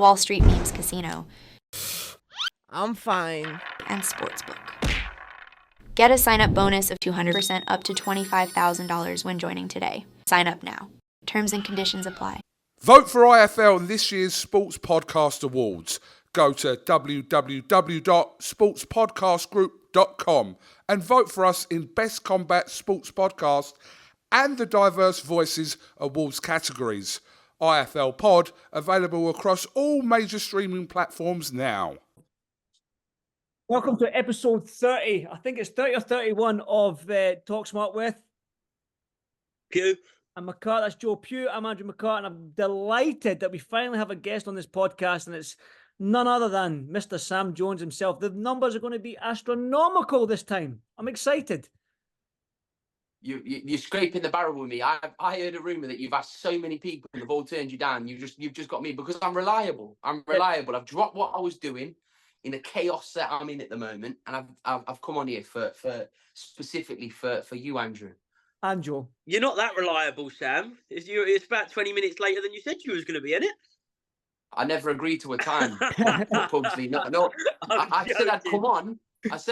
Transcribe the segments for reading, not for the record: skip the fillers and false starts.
Wall Street Memes Casino, I'm fine. and Sportsbook. Get a sign-up bonus of 200% up to $25,000 when joining today. Sign up now. Terms and conditions apply. Vote for IFL in this year's Sports Podcast Awards. Go to www.sportspodcastgroup.com and vote for us in Best Combat Sports Podcast and the Diverse Voices Awards categories. IFL Pod, available across all major streaming platforms now. Welcome to episode 30. I think it's 30 or 31 of Talk Smart with Pugh. and McCart. That's Joe Pugh. I'm Andrew McCart, and I'm delighted that we finally have a guest on this podcast, and it's none other than Mr. Sam Jones himself. The numbers are going to be astronomical this time. I'm excited. You're scraping the barrel with me. I heard a rumor that you've asked so many people and they've all turned you down. You've just got me because I'm reliable. I've dropped what I was doing in the chaos that I'm in at the moment, and I've come on here for specifically for you, Andrew. And Joe. You're not that reliable, Sam. It's about 20 minutes later than you said you was going to be in it. I never agreed to a time. Pugsley. No. I said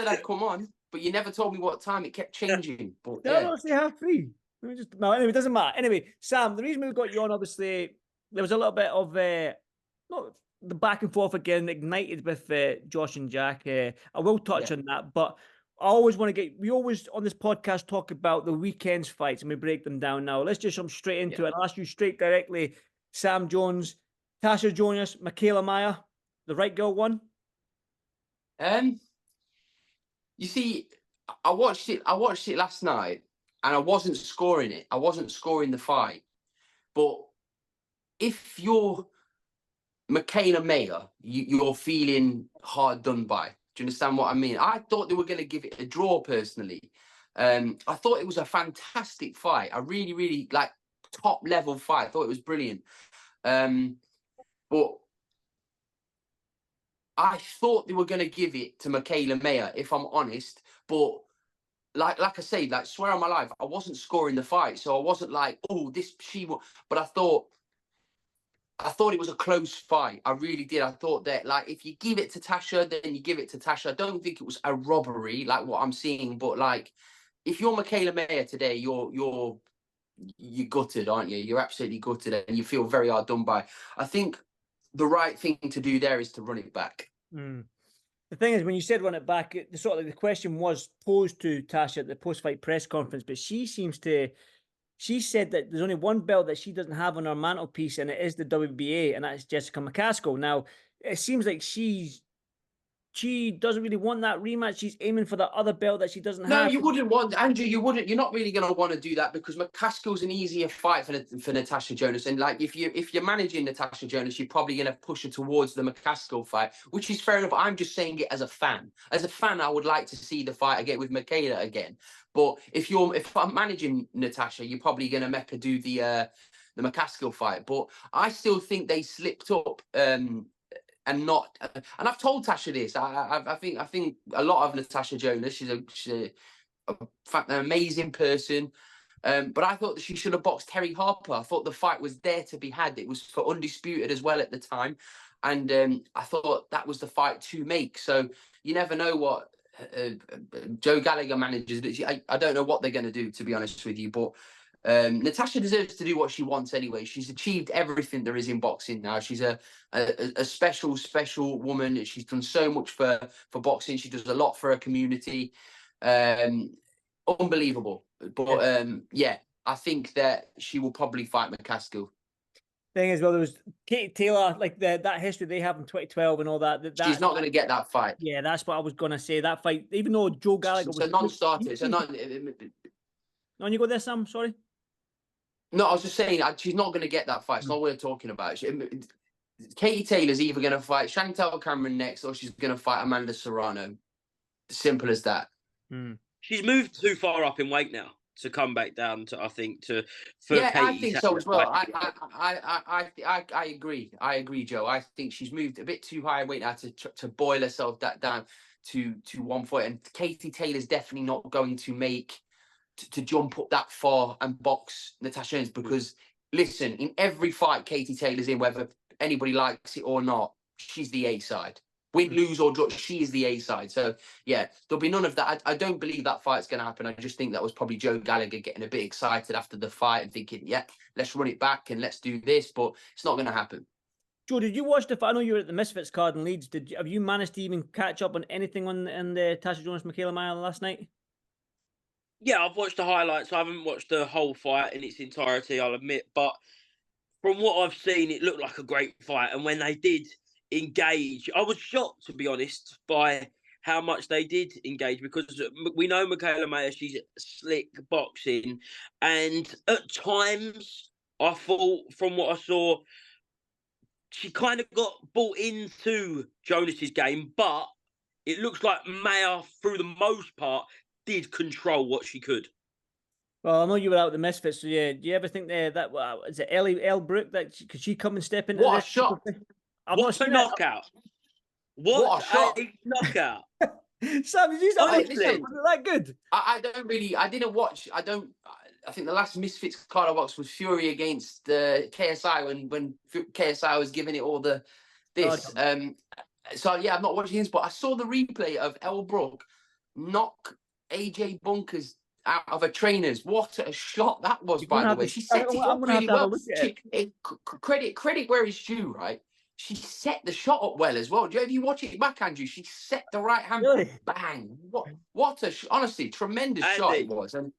I'd come on. But you never told me what time. It kept changing. But No, no, say half free. Anyway, it doesn't matter. Anyway, Sam, the reason we got you on, obviously, there was a little bit of not the back and forth again, ignited with Josh and Jack. I will touch on that, but I always want to we always on this podcast talk about the weekend's fights and we break them down now. Let's just jump straight into it and ask you straight directly, Sam Jones, Tasha Jonas, Michaela Maya, the right girl won? You see, I watched it last night, and I wasn't scoring it. I wasn't scoring the fight. But if you're Michaela Mayer, you're feeling hard done by. Do you understand what I mean? I thought they were going to give it a draw, personally. I thought it was a fantastic fight. I really, really like top level fight. I thought it was brilliant. But I thought they were going to give it to Michaela Mayer, if I'm honest. But like I say, like swear on my life, I wasn't scoring the fight, so I wasn't like, oh, she will. But I thought it was a close fight. I really did. I thought that, like, if you give it to Tasha, then you give it to Tasha. I don't think it was a robbery, like what I'm seeing. But like, if you're Michaela Mayer today, you're gutted, aren't you? You're absolutely gutted, and you feel very hard done by. I think the right thing to do there is to run it back. The thing is, when you said run it back, the question was posed to Tasha at the post-fight press conference, but she said that there's only one belt that she doesn't have on her mantelpiece, and it is the WBA, and that's Jessica McCaskill. Now, it seems like she doesn't really want that rematch. She's aiming for that other belt that she doesn't have. No, you wouldn't want, Andrew. You're not really going to want to do that because McCaskill's an easier fight for Natasha Jonas. And like, if you're managing Natasha Jonas, you're probably going to push her towards the McCaskill fight, which is fair enough. I'm just saying it as a fan. As a fan, I would like to see the fight again with Michaela again. But if I'm managing Natasha, you're probably going to make her do the McCaskill fight. But I still think they slipped up. And I've told Tasha this. I think a lot of Natasha Jonas. She's an amazing person. But I thought that she should have boxed Terry Harper. I thought the fight was there to be had. It was for undisputed as well at the time, and I thought that was the fight to make. So you never know what Joe Gallagher manages. I don't know what they're going to do, to be honest with you, but. Natasha deserves to do what she wants anyway. She's achieved everything there is in boxing now. She's a special woman. She's done so much for boxing. She does a lot for her community. Unbelievable. But I think that she will probably fight McCaskill. Thing is, well, there was Katie Taylor, like that history they have in 2012 and all that. She's not going to get that fight. Yeah, that's what I was going to say. That fight, even though Joe Gallagher was a non-starter. On you go there, Sam. Sorry. No, I was just saying she's not going to get that fight. It's not what we're talking about. Katie Taylor's either going to fight Chantel Cameron next, or she's going to fight Amanda Serrano. Simple as that. She's moved too far up in weight now to come back down to. I think Katie, I think so as well. I agree. I agree, Joe. I think she's moved a bit too high in weight now to boil herself down to 1 foot. And Katie Taylor's definitely not going to make. To jump up that far and box Natasha Jonas because, listen, in every fight Katie Taylor's in, whether anybody likes it or not, she's the A side. Win, lose or draw, she is the A side. So yeah, there'll be none of that. I don't believe that fight's going to happen. I just think that was probably Joe Gallagher getting a bit excited after the fight and thinking, yeah, let's run it back and let's do this. But it's not going to happen. Joe, did you watch the fight? I know you were at the Misfits card in Leeds. Have you managed to even catch up on anything on the Tasha Jonas Michaela Mayer last night? Yeah, I've watched the highlights. I haven't watched the whole fight in its entirety, I'll admit. But from what I've seen, it looked like a great fight. And when they did engage, I was shocked, to be honest, by how much they did engage, because we know Michaela Mayer, she's slick boxing. And at times, I thought, from what I saw, she kind of got bought into Jonas's game, but it looks like Mayer, through the most part, did control what she could. Well, I know you were out at the Misfits, so yeah. Do you ever think that is it Elle Brooke that could she come and step into What a this? shot! What a knockout! What a shot! Knockout! Sam, did you Honestly, was it that good? I don't really. I didn't watch. I think the last Misfits card I watched was Fury against KSI when KSI was giving it all this. So yeah, I'm not watching this, but I saw the replay of Elle Brooke knock AJ Bunkers out of a trainer's. What a shot that was, by the way. She set it up really well. Credit where it's due, right? She set the shot up well as well. If you watch it back, Andrew, she set the right hand. Really? Bang! What a honestly tremendous shot it was. And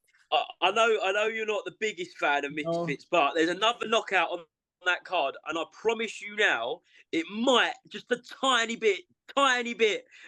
I know you're not the biggest fan of Misfits, but there's another knockout on that card, and I promise you now, it might just a tiny bit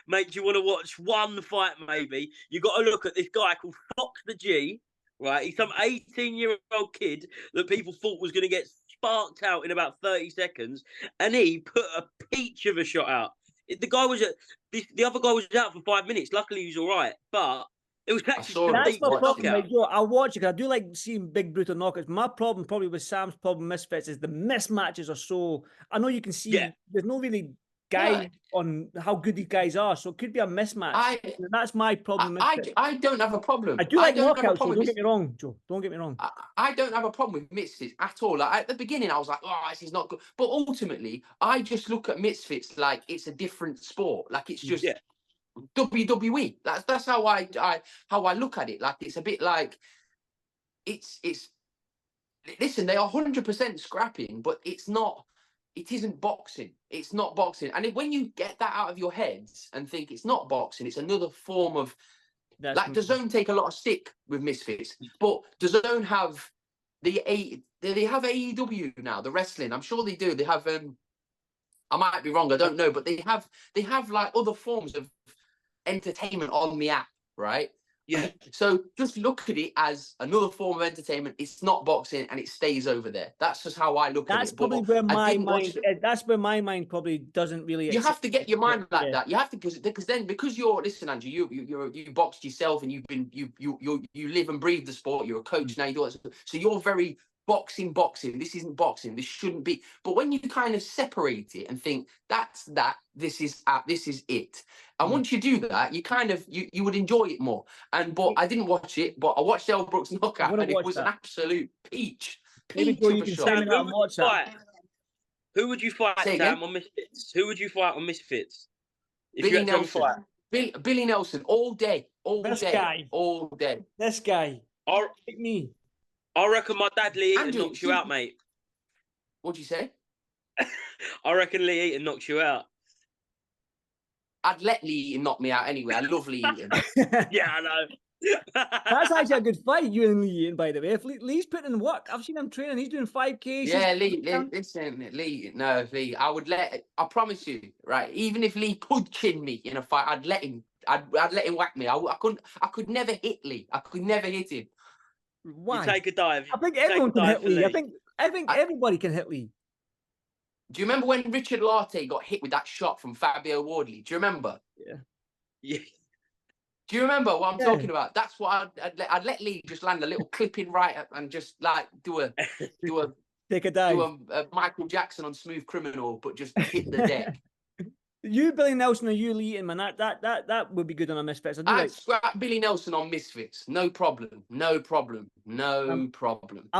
make you want to watch one fight. Maybe you got to look at this guy called Fox the G. Right, he's some 18-year-old kid that people thought was going to get sparked out in about 30 seconds, and he put a peach of a shot out. The other guy was out for 5 minutes. Luckily, he was all right, but it was actually that's my problem. knockout. Joe, I watch it because I do like seeing big brutal knockouts. My problem, probably with Sam's problem, Misfits, is the mismatches are so. I know you can see there's no really guide on how good these guys are, so it could be a mismatch. That's my problem. I don't have a problem. I do like knockouts. So don't get me wrong, Joe. Don't get me wrong. I don't have a problem with Misfits at all. Like, at the beginning, I was like, "Oh, this is not good," but ultimately, I just look at Misfits like it's a different sport. Like it's just WWE. That's how I look at it. Like it's a bit like it's. Listen, they are 100% scrapping, but it's not. It isn't boxing. It's not boxing. And when you get that out of your heads and think it's not boxing, it's another form of. Like DAZN take a lot of stick with Misfits, but DAZN have they have AEW now, the wrestling. I'm sure they do. They have I might be wrong. I don't know, but they have like other forms of entertainment on the app, right? Yeah. So just look at it as another form of entertainment. It's not boxing, and it stays over there. That's just how I look at it. That's probably where my mind. That's where my mind probably doesn't really. You have to get your mind like that. You have to because you're listen, Andrew. You boxed yourself, and you live and breathe the sport. You're a coach now. You do it, so you're very boxing. This isn't boxing. This shouldn't be. But when you kind of separate it and think that's that, this is it. And once you do that, you kind of you would enjoy it more. But I didn't watch it, but I watched Elle Brooks knockout, and it was an absolute peach. Maybe you can send me that and watch that. Who would you fight, Sam, on Misfits? Who would you fight on Misfits? Billy Nelson. Billy Nelson all day. This guy. Pick me. I reckon my dad Lee Eaton knocks you out, mate. What'd you say? I reckon Lee Eaton knocks you out. I'd let Lee Eaton knock me out anyway. I love Lee Eaton. Yeah, I know. That's actually a good fight, you and Lee Eaton, by the way. If Lee's putting in work, I've seen him training. He's doing 5K. Yeah, Lee. I would I promise you, right? Even if Lee could chin me in a fight, I'd let him. I'd let him whack me. I could never hit Lee. I could never hit him. Why? You take a dive. I think everyone can hit Lee. I think everybody can hit Lee. Do you remember when Richard Lartey got hit with that shot from Fabio Wardley? Do you remember? Yeah. Do you remember what I'm talking about? That's what I'd let Lee just land a little clip in right and just like do a take a dive. Do a Michael Jackson on Smooth Criminal, but just hit the deck. You, Billy Nelson, or you, Lee Eaton, man, that would be good on a Misfits. I'd scrap Billy Nelson on Misfits. No problem. I'm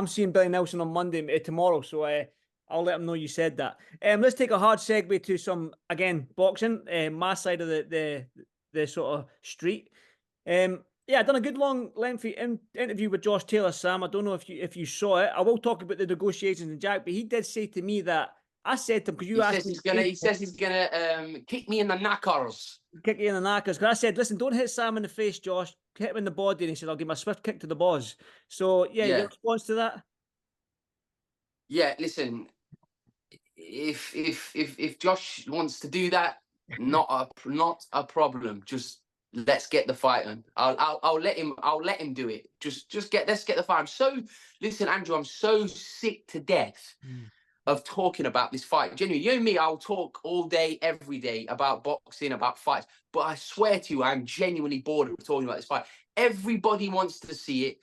seeing Billy Nelson on Monday tomorrow, so I'll let him know you said that. Let's take a hard segue to some, again, boxing, my side of the sort of street. Yeah, I done a good long, lengthy interview with Josh Taylor, Sam. I don't know if you saw it. I will talk about the negotiations and Jack, but he did say to me that I said to him, because you asked me, He says he's gonna kick me in the knackers. kick you in the knackers. Because I said, listen, don't hit Sam in the face, Josh. Hit him in the body. And he said, I'll give him a swift kick to the balls. So yeah, Yeah. your response to that? Yeah, listen, if Josh wants to do that, not a problem. Just let's get the fight on. I'll let him do it. Let's get the fight. Listen, Andrew, I'm so sick to death of talking about this fight. Genuinely, you know me, I'll talk all day, every day about boxing, about fights. But I swear to you, I'm genuinely bored of talking about this fight. Everybody wants to see it.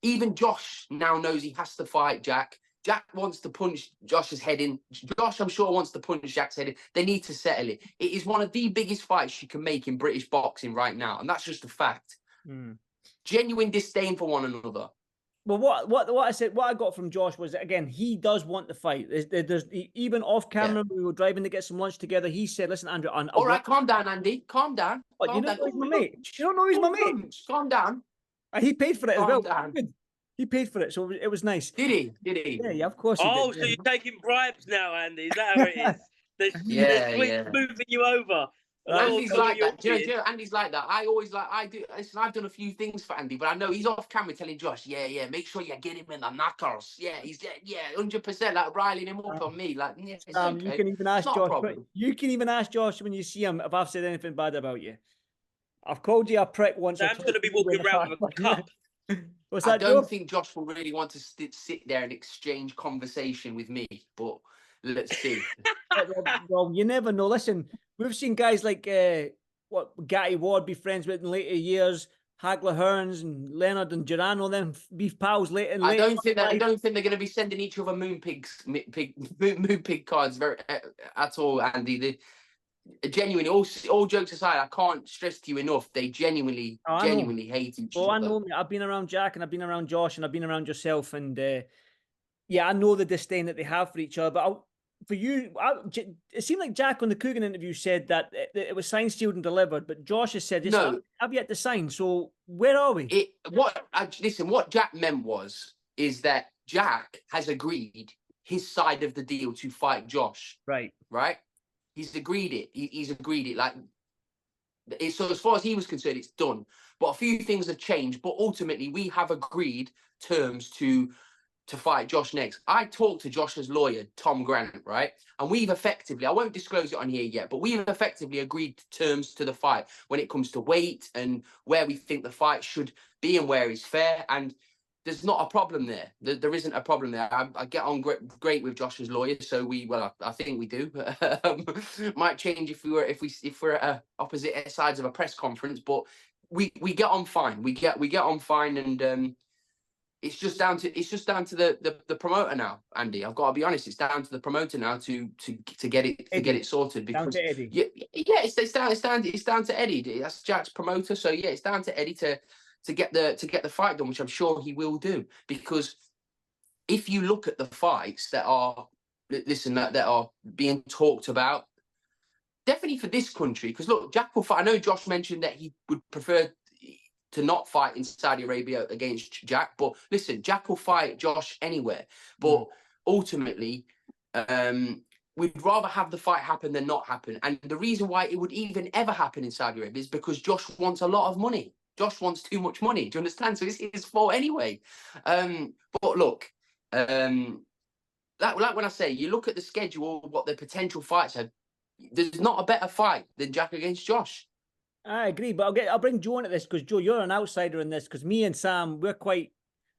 Even Josh now knows he has to fight Jack. Jack wants to punch Josh's head in. Josh, I'm sure, wants to punch Jack's head in. They need to settle it. It is one of the biggest fights you can make in British boxing right now. And that's just a fact. Genuine disdain for one another. Well, what I said, what I got from Josh was that, again, he does want the fight. Even off camera, we were driving to get some lunch together. He said, "Listen, Andrew, all right, calm down, Andy. Calm down. What, you don't know he's my mate? You don't know he's my mate? Calm down. He paid for it as well. Down. He paid for it, so it was nice. Did he? Yeah, of course he did. Oh, so you're taking bribes now, Andy? Is that how it is? They're moving you over. Andy's like that. Do you know, Andy's like that. I do. Listen, I've done a few things for Andy, but I know he's off camera telling Josh, yeah, make sure you get him in the knackers. Yeah, 100%, like riling him up on me. Like, yeah, it's okay. You can even ask Josh. You can even ask Josh when you see him if I've said anything bad about you. I've called you a prick once. Sam's going to be walking around with a cup. I don't think Josh will really want to sit there and exchange conversation with me, but let's see. Well, you never know. Listen, we've seen guys like Gatti Ward be friends with in later years, Hagler Hearns and Leonard and Gerano, then be pals later. I don't think they're going to be sending each other moon pig cards at all, Andy. Genuinely, all jokes aside, I can't stress to you enough. They genuinely hate each other. I know me. I've been around Jack and I've been around Josh and I've been around yourself, and yeah, I know the disdain that they have for each other. But for you, it seemed like Jack on the Coogan interview said that it was signed, sealed, and delivered. But Josh has said, "No, I've yet to sign." So where are we? Listen, what Jack meant is that Jack has agreed his side of the deal to fight Josh. Right. He's agreed it. He's agreed it. Like, so as far as he was concerned, it's done. But a few things have changed. But ultimately, we have agreed terms to fight Josh next. I talked to Josh's lawyer, Tom Grant, right? And we've effectively, I won't disclose it on here yet, but we've effectively agreed terms to the fight when it comes to weight and where we think the fight should be and where is fair. And there's not a problem there. There isn't a problem there. I get on great with Josh's lawyer, so I think we do. Might change if we're at opposite sides of a press conference, but we get on fine. We get on fine, and it's just down to the promoter now, Andy. I've got to be honest. It's down to the promoter now to get it sorted. Because down to Eddie. It's down to Eddie. That's Jack's promoter. So yeah, it's down to Eddie to get the fight done, which I'm sure he will do. Because if you look at the fights that are being talked about, definitely for this country, because look, Jack will fight. I know Josh mentioned that he would prefer to not fight in Saudi Arabia against Jack, but listen, Jack will fight Josh anywhere. But ultimately, we'd rather have the fight happen than not happen. And the reason why it would even ever happen in Saudi Arabia is because Josh wants a lot of money. Josh wants too much money. Do you understand? So it's his fault anyway. But look, like when I say, you look at the schedule, what the potential fights are, there's not a better fight than Jack against Josh. I agree, but I'll bring Joe into this, because Joe, you're an outsider in this, because me and Sam,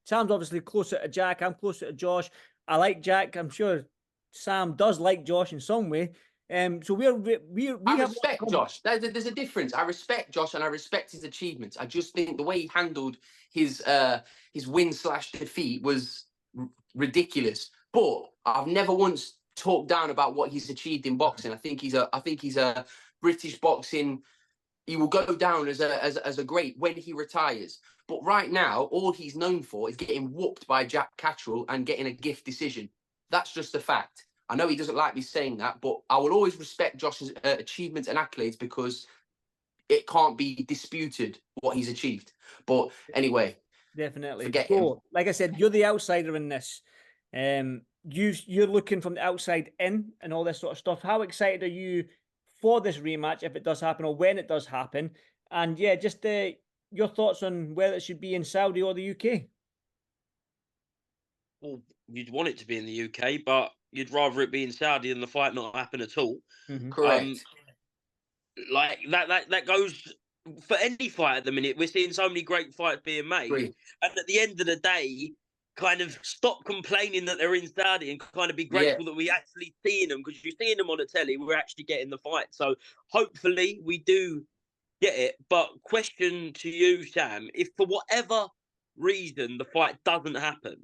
Sam's obviously closer to Jack, I'm closer to Josh. I like Jack. I'm sure Sam does like Josh in some way. So I respect Josh. There's a difference. I respect Josh and I respect his achievements. I just think the way he handled his win/defeat was ridiculous. But I've never once talked down about what he's achieved in boxing. I think he's a British boxing. He will go down as a great when he retires. But right now, all he's known for is getting whooped by Jack Catterall and getting a gift decision. That's just a fact. I know he doesn't like me saying that, but I will always respect Josh's achievements and accolades because it can't be disputed what he's achieved. But anyway, Definitely. forget him. So, like I said, you're the outsider in this. You're looking from the outside in and all this sort of stuff. How excited are you for this rematch if it does happen or when it does happen? And yeah, just your thoughts on whether it should be in Saudi or the UK. Well, you'd want it to be in the UK, but you'd rather it be in Saudi than the fight not happen at all. Correct. Like that goes for any fight at the minute. We're seeing so many great fights being made, Agree. and at the end of the day, kind of stop complaining that they're in Saudi and kind of be grateful that we actually seeing them, because you're seeing them on the telly. We're actually getting the fight, so hopefully we do get it. But question to you, Sam: if for whatever reason the fight doesn't happen,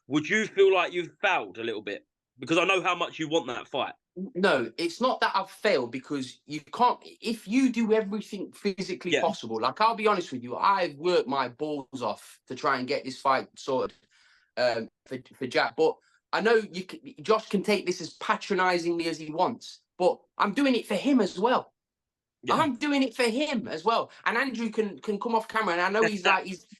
would you feel like you've failed a little bit? Because I know how much you want that fight. No, it's not that I've failed, because you can't, if you do everything physically possible, like I'll be honest with you, I've worked my balls off to try and get this fight sorted for Jack. But I know Josh can take this as patronizingly as he wants, but I'm doing it for him as well. Yeah. I'm doing it for him as well. And Andrew can come off camera, and I know he's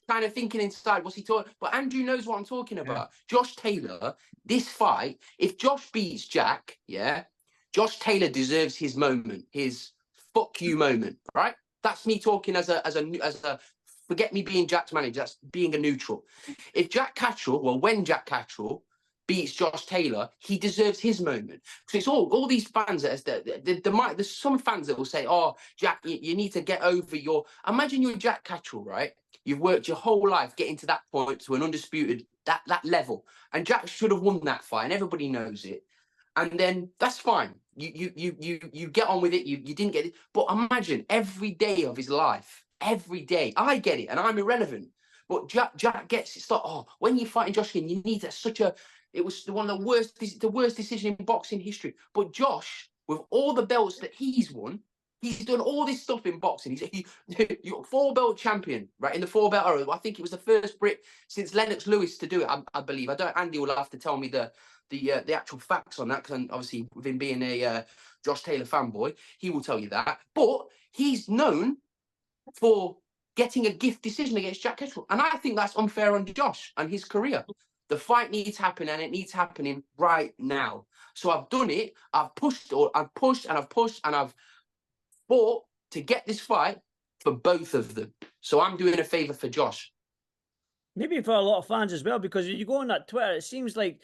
kind of thinking inside, what's he talking? But Andrew knows what I'm talking about. Josh Taylor, this fight, if Josh beats Jack, Josh Taylor deserves his moment, his fuck you moment, right? That's me talking as a forget me being Jack's manager, that's being a neutral. If Jack Catterall, when Jack Catterall beats Josh Taylor, he deserves his moment. So it's all these fans there's some fans that will say, "Oh, Jack, you need to get over your." Imagine you're Jack Catterall, right? You've worked your whole life getting to that point, to an undisputed that level, and Jack should have won that fight, and everybody knows it. And then that's fine. You get on with it. You didn't get it, but imagine every day of his life, every day. I get it, and I'm irrelevant. But Jack gets it. When you're fighting Josh again, you need it was one of the worst decision in boxing history. But Josh, with all the belts that he's won, he's done all this stuff in boxing. You're 4-belt champion, right? In the 4-belt era. I think it was the first Brit since Lennox Lewis to do it, I believe. Andy will have to tell me the actual facts on that, because obviously with him being a Josh Taylor fanboy, he will tell you that. But he's known for getting a gift decision against Jack Catterall, and I think that's unfair on Josh and his career. The fight needs happening, and it needs happening right now. So I've done it. I've pushed, and I've fought to get this fight for both of them. So I'm doing a favour for Josh. Maybe for a lot of fans as well, because you go on that Twitter, it seems like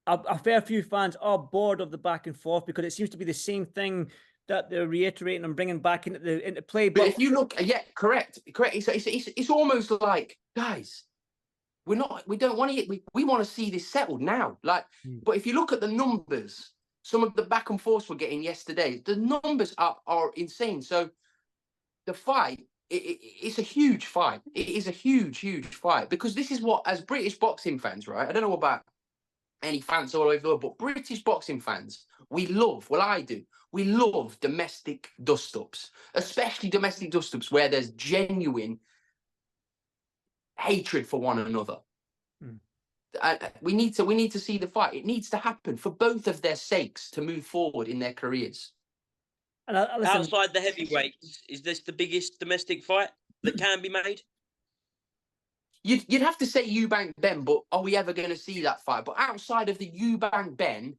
a fair few fans are bored of the back and forth, because it seems to be the same thing that they're reiterating and bringing back into play. But if you look, correct. It's almost like, guys, we don't want to. We want to see this settled now. But if you look at the numbers, some of the back and forths we're getting yesterday, the numbers are insane. So the fight, it's a huge fight. It is a huge fight, because this is what, as British boxing fans, right? I don't know about any fans all over the world, but British boxing fans, we love. Well, I do. We love domestic dust-ups, especially domestic dust-ups where there's genuine hatred for one another. We need to see the fight. It needs to happen for both of their sakes to move forward in their careers. And outside the heavyweights, is this the biggest domestic fight that can be made? You'd have to say Eubank Ben, but are we ever going to see that fight? But outside of the Eubank Ben,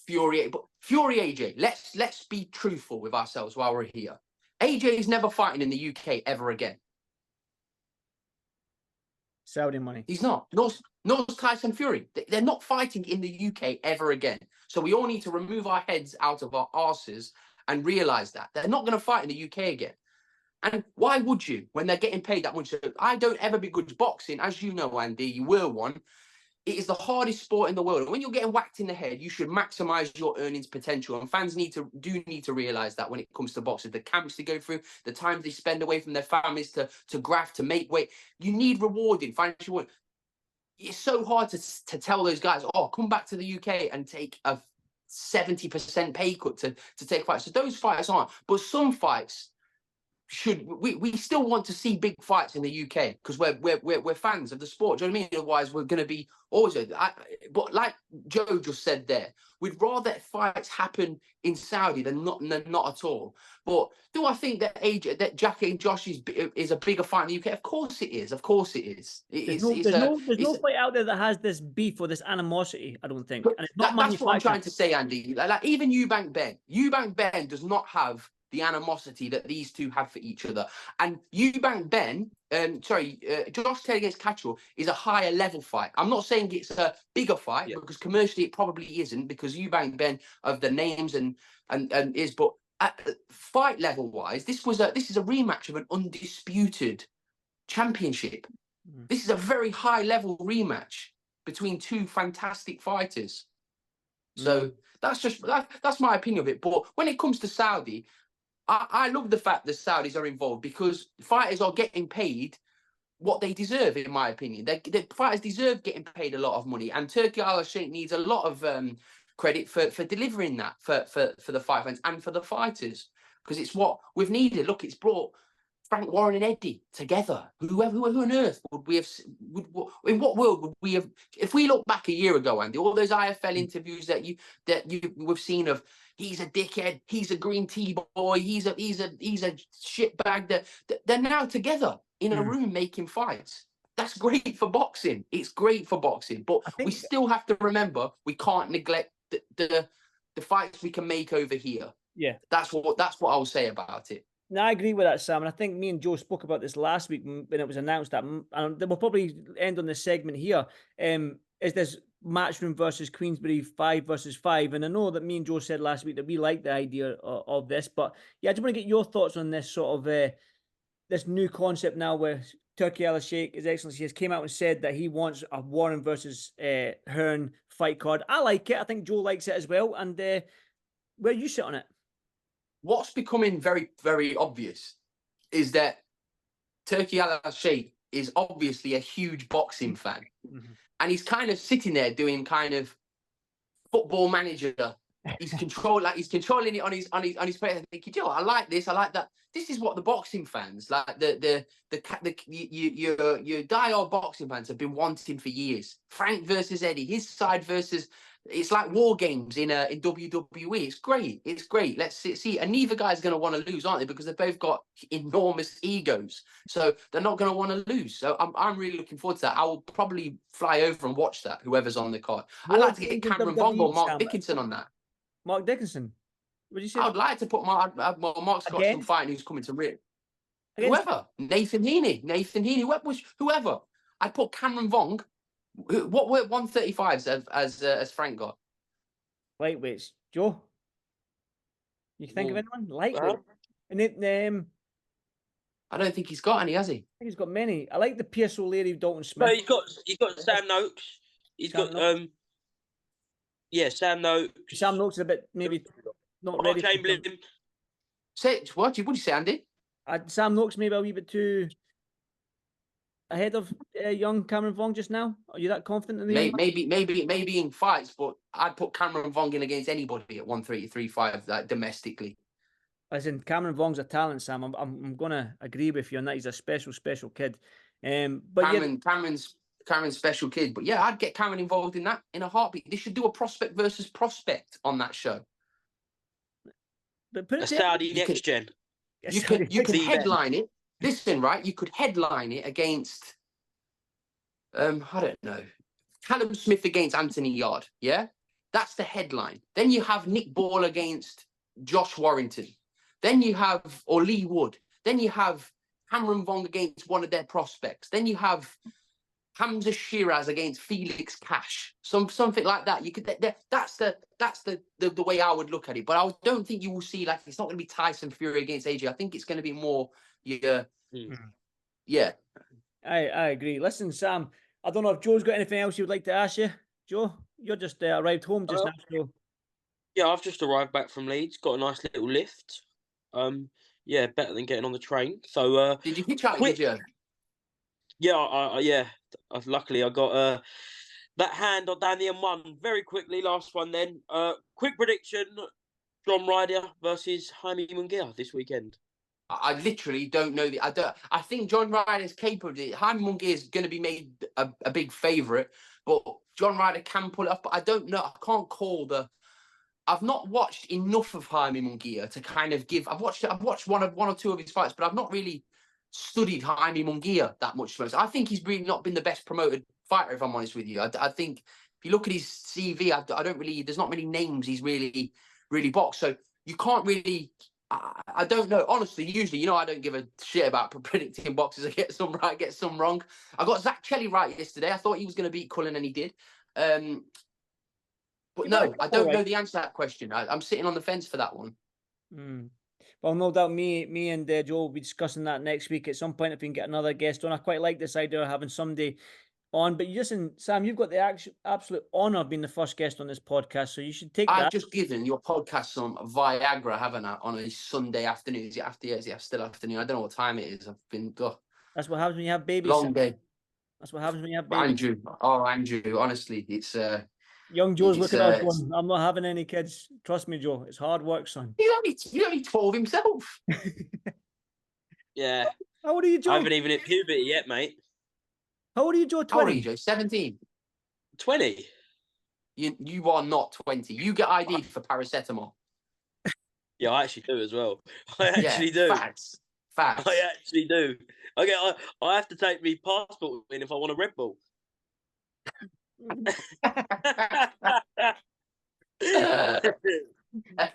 Fury AJ. Let's be truthful with ourselves while we're here. AJ is never fighting in the UK ever again. Saudi money. He's not. Nor Tyson Fury. They're not fighting in the UK ever again. So we all need to remove our heads out of our arses and realise that they're not going to fight in the UK again. And why would you, when they're getting paid that much? I don't ever begrudge boxing, as you know, Andy. You were one. It is the hardest sport in the world. And when you're getting whacked in the head, you should maximise your earnings potential. And fans need to realise that when it comes to boxing. The camps they go through, the time they spend away from their families to graft, to make weight. You need rewarding financial work. It's so hard to tell those guys, come back to the UK and take a 70% pay cut to take fights. So those fights aren't. But some fights, we still want to see big fights in the UK because we're fans of the sport. Do you know what I mean? Otherwise, we're going to be always. But like Joe just said there, we'd rather fights happen in Saudi than not at all. But do I think that Jack and Josh is a bigger fight in the UK? Of course it is. Of course it is. There's no fight out there that has this beef or this animosity, I don't think. And it's not that's what I'm trying manufactured. to say, Andy. Like even Eubank Ben does not have the animosity that these two have for each other. And Eubank Ben, Josh Taylor against Catterall is a higher level fight. I'm not saying it's a bigger fight because commercially it probably isn't because Eubank Ben of the names and is, but at fight level wise, this is a rematch of an undisputed championship. This is a very high level rematch between two fantastic fighters. So that's my opinion of it. But when it comes to Saudi, I love the fact that Saudis are involved because fighters are getting paid what they deserve, in my opinion. The fighters deserve getting paid a lot of money, and Turki Al-Sheikh needs a lot of credit for delivering that for the fight fans and for the fighters because it's what we've needed. Look, it's brought Frank Warren and Eddie together. Who on earth would we have? In what world would we have? If we look back a year ago, Andy, all those IFL interviews that we've seen of he's a dickhead, he's a green tea boy, he's a shitbag. They're now together in a room making fights. That's great for boxing. It's great for boxing, but we still have to remember we can't neglect the fights we can make over here. Yeah, that's what I'll say about it. No, I agree with that, Sam. And I think me and Joe spoke about this last week when it was announced that, and we'll probably end on this segment here, is this Matchroom versus Queensberry 5 versus 5. And I know that me and Joe said last week that we like the idea of this, but yeah, I just want to get your thoughts on this sort of this new concept now where Turki Al-Sheikh, His Excellency, has came out and said that he wants a Warren versus Hearn fight card. I like it. I think Joe likes it as well. And where you sit on it? What's becoming very, very obvious is that Turki Al-Sheikh is obviously a huge boxing fan. And he's kind of sitting there doing kind of football manager. He's he's controlling it on his plate. I think, I like this, I like that. This is what the boxing fans, like your die-hard boxing fans have been wanting for years. Frank versus Eddie, his side versus. It's like war games in WWE. It's great. It's great. Let's see. And neither guy's going to want to lose, aren't they? Because they've both got enormous egos. So they're not going to want to lose. So I'm really looking forward to that. I will probably fly over and watch that, whoever's on the card. I'd like to get Cameron Vaughn or Mark Dickinson on that. Mark Dickinson? What did you say? I would like to put Mark's got some fighting who's coming to ring. Whoever. Nathan Heaney, whoever. I'd put Cameron Vaughn. What were 135s as Frank got? Lightweights, Joe. You think of anyone lightweight? And I don't think he's got any, has he? I think he's got many. I like the Pierce O'Leary, Dalton Smith. No, he's got Sam Noakes. He's got Sam Noakes. Sam Noakes is a bit maybe not ready. Chamberlain. What did you say, Andy? Sam Noakes maybe a wee bit too ahead of young Cameron Vaughn just now? Are you that confident in the maybe in fights, but I'd put Cameron Vaughn in against anybody at 133.5 like domestically. As in Cameron Vaughn's a talent, Sam. I'm gonna agree with you on that. He's a special kid. But Cameron's special kid. But yeah, I'd get Cameron involved in that in a heartbeat. They should do a prospect versus prospect on that show. But put it Saudi next gen. You could headline it. Listen, right? You could headline it against, I don't know, Callum Smith against Anthony Yard. Yeah, that's the headline. Then you have Nick Ball against Josh Warrington. Then you have Lee Wood. Then you have Cameron Vaughn against one of their prospects. Then you have Hamza Shiraz against Felix Cash. Something like that. You could. That's the way I would look at it. But I don't think you will see it's not going to be Tyson Fury against AJ. I think it's going to be more. Yeah. I agree. Listen, Sam, I don't know if Joe's got anything else you would like to ask you. Joe, you're just arrived home just now. So. Yeah, I've just arrived back from Leeds. Got a nice little lift. Yeah, better than getting on the train. So did you hitchhike? Did you? Yeah, luckily I got that hand on down the M1 very quickly. Last one then. Quick prediction: John Ryder versus Jaime Munguia this weekend. I literally don't know. I think John Ryder's capable of it. Jaime Munguia is going to be made a big favourite, but John Ryder can pull it off. But I don't know. I can't call the. I've not watched enough of Jaime Munguia to kind of give. I've watched one or two of his fights, but I've not really studied Jaime Munguia that much. I think he's really not been the best promoted fighter, if I'm honest with you. I think if you look at his CV, I don't really. There's not many names he's really boxed. So you can't really. I don't know. Honestly, usually, I don't give a shit about predicting boxers. I get some right, get some wrong. I got Zach Chelly right yesterday. I thought he was going to beat Cullen, and he did. But no, I don't know the answer to that question. I'm sitting on the fence for that one. Well, no doubt me and Joe will be discussing that next week at some point if we can get another guest on. I quite like this idea of having somebody on. But listen, Sam, you've got the absolute honour of being the first guest on this podcast, so you should take that. I've just given your podcast some Viagra, haven't I, on a Sunday afternoon? Is it still afternoon? I don't know what time it is. I've been... That's what happens when you have babies. Long day. That's what happens when you have babies. Andrew, honestly, it's... Young Joe's looking at us going, I'm not having any kids. Trust me, Joe. It's hard work, son. He's only 12 himself. Yeah. How old are you, Joe? I haven't even hit puberty yet, mate. How old are you, Joe? 20? How old are you, Joe? 17. 20. You are not 20. You get ID'd for paracetamol. Yeah, I actually do as well. I actually do. Facts. I actually do. Okay, I have to take my passport in if I want a Red Bull.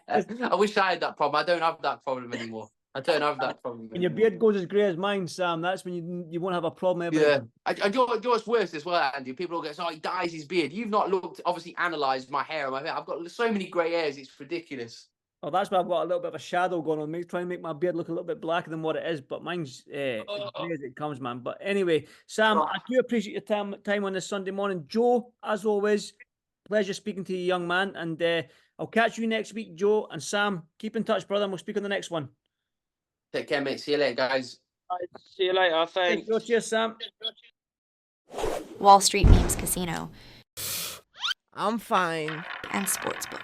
I wish I had that problem. I don't have that problem anymore. When your beard goes as grey as mine, Sam, that's when you won't have a problem ever. Yeah. And you know what's worse as well, Andy? People will go, oh, he dyes his beard. You've not obviously analysed my hair and my hair. I've got so many grey hairs, it's ridiculous. Oh, that's why I've got a little bit of a shadow going on. Trying to make my beard look a little bit blacker than what it is, but mine's as grey as it comes, man. But anyway, Sam, I do appreciate your time on this Sunday morning. Joe, as always, pleasure speaking to you, young man. And I'll catch you next week, Joe. And Sam, keep in touch, brother, and we'll speak on the next one. Take care, mate. See you later, guys. See you later. Thanks. Cheers, Sam. Wall Street Memes Casino, I'm fine. and Sportsbook.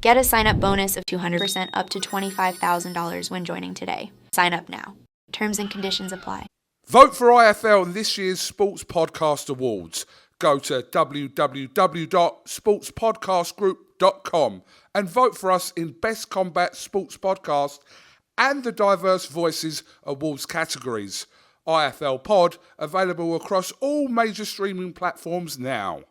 Get a sign-up bonus of 200% up to $25,000 when joining today. Sign up now. Terms and conditions apply. Vote for IFL in this year's Sports Podcast Awards. Go to www.sportspodcastgroup.com and vote for us in Best Combat Sports Podcast and the Diverse Voices Awards categories. IFL Pod, available across all major streaming platforms now.